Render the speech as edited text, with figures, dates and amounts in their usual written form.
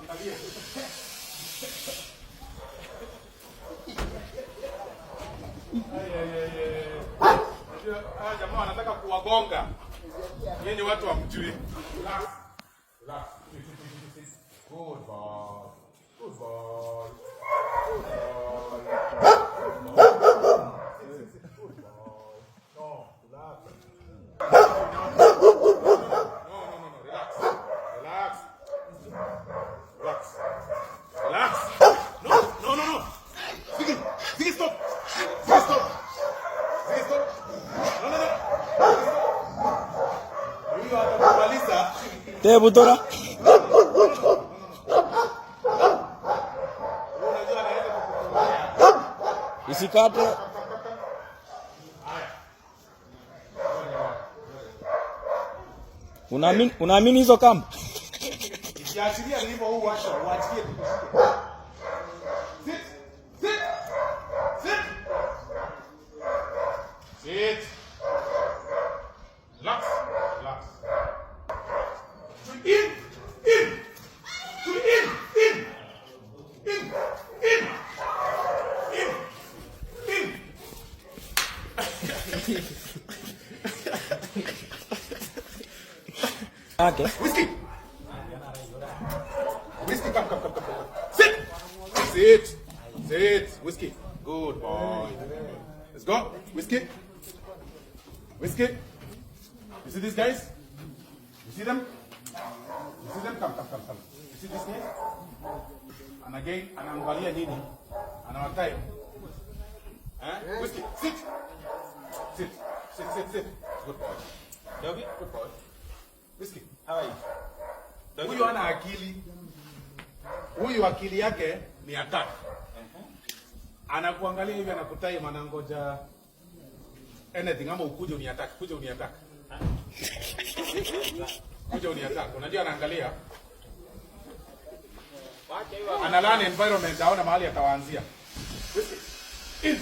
Angalia. Jamaa anataka kuwagonga. Yeye ni watu wamjui. Relax. Relax. Good boy. Good boy. Good boy. Good boy. No, relax. No. Relax. Relax. Relax. Relax. No. Ziggy, stop. Ziggy, stop. Ziggy, stop. No. Huyu atakumaliza. Tebu tora. Isikate. Unaamini hizo kamba? Ikiachilia hivyo huu washa, uachilie tukushike. Sit. Relax. In. Okay. Whiskey, come. Sit. Whiskey. Good boy. Let's go. Whiskey. You see these guys? You see them? Come. You see this guy? And again, anaangalia nini? Anawatai. Whiskey. Sit. Good boy. Dobby, good boy. Whiskey, how are you? Huyu ana akili. Huyu akili yake ni attack. Anakuangalia hivi anakutai manangoja anything ama ukuje uniattack. Kuja uniattack. Unajua anaangalia. Analani environment aona mahali atawaanzia. Whiskey. In.